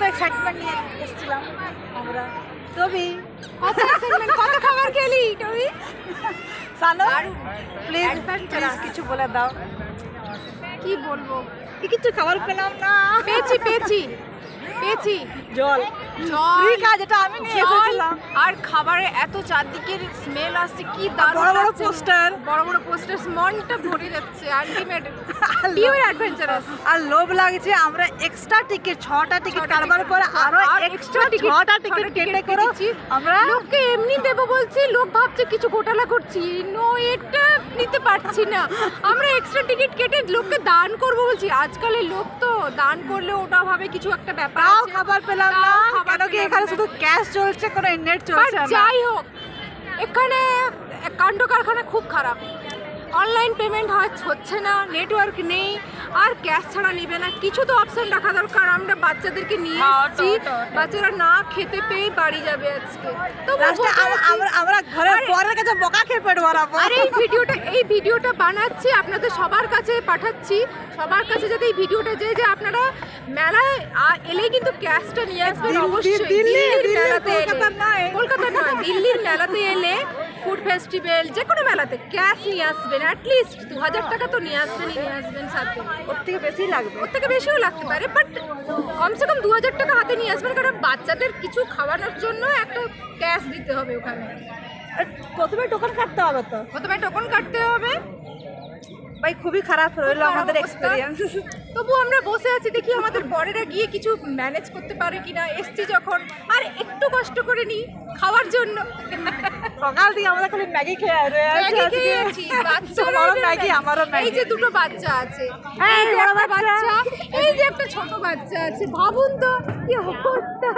কত এক্সাইটমেন্ট নিয়ে এসেছিলাম আমরা। তবে কত এক্সাইটমেন্ট, কত খাবার খেলি তুমি? সানো আর প্লিজ adventurous। কিছু বলে দাও। কি বলবো, কিছু খাবার পেলাম না। পেয়েছি পেয়েছি পেয়েছি জল জল ফ্রি কাজ, এটা আমি নিয়ে জল এসেছিলাম। আর খাবারের এত চারদিকের স্মেল আসছে, কি দারুণ বড় বড় লাগছে। পোস্টার, বড় বড় পোস্টার, মনটা ভরে যাচ্ছে। Ultimate pure adventurous. আর লোভ লাগছে আমরা এক্সট্রা টিকিট 6টা টিকিট কাটবার পরে আরো এক্সট্রা 6টা টিকিট কেটে করে আমরা লোককে এমনি দেবো বলছি, লোক ভাবছে কিছু ঘোটালা করছি। নো, এটা নিতে পারছি না। আমরা এক্সট্রা টিকিট কেটে লোককে দান করবো বলছি। আজকালের লোক তো দান করলে ওটা ভাবে কিছু একটা ব্যাপার তাও আছে। খাবার পেলাম না, তাও খাবার কেন কি পেলাম এখানে না। শুধু ক্যাশ চলছে, কোনো নেট আর চলছে না। যাই হোক, এখানে কাণ্ড কারখানা খুব খারাপ। অনলাইন পেমেন্ট হচ্ছে না, নেটওয়ার্ক নেই, আর ক্যাশ ছাড়া নেবে না। কিছু তো অপশন রাখা দরকার। আমরা বাচ্চাদেরকে নিয়ে এসেছি, বাচ্চারা না খেতে পেয়ে বাড়ি যাবে আজকে। তো লাস্টে আমরা ঘরের পরের কাছে বকা খেয়ে পেট ভরাবো। আর এই ভিডিওটা বানাচ্ছি, আপনাদের সবার কাছে পাঠাচ্ছি, সবার কাছে যাতে এই ভিডিওটা যায় যে আপনারা মেলায় এলেই কিন্তু ক্যাশটা নিয়ে আসবেন অবশ্যই। দিল্লির মেলাতে কলকাতা নয়, দিল্লির মেলাতে এলে, ফুড ফেস্টিভ্যাল যে কোনো মেলাতে ক্যাশ নিয়ে আসবেন। অ্যাটলিস্ট 2000 টাকা তো নিয়ে আসবেন সাথে। ওর থেকে বেশি লাগবে, ওর থেকে বেশিও লাগতে পারে, বাট কমসে কম 2000 টাকা হাতে নিয়ে আসবেন, কারণ বাচ্চাদের কিছু খাওয়ানোর জন্য একটা ক্যাশ দিতে হবে ওখানে। প্রথমে টোকন কাটতে হবে তো প্রথমে টোকন কাটতে হবে। ভাই, খুবই খারাপ রইলো খারাপ আমাদের অবস্থা। এক্সপেরিয়েন্স। তবু আমরা বসে আছি, দেখি আমাদের বরেরা গিয়ে কিছু ম্যানেজ করতে পারে কিনা। এসছি যখন আর একটু কষ্ট করে নিই খাওয়ার জন্য। সকাল থেকে আমরা খালি ম্যাগি খেয়ে ম্যাগি খেয়েছি, বাচ্চারা বড় ম্যাগি, আমারও এই ম্যাগি। যে দুটো বাচ্চা আছে, হ্যাঁ, এই যে বড় একটা বাচ্চা। বাচ্চা, এই যে একটা ছোট বাচ্চা আছে। ভাবুন তো কি অবস্থা।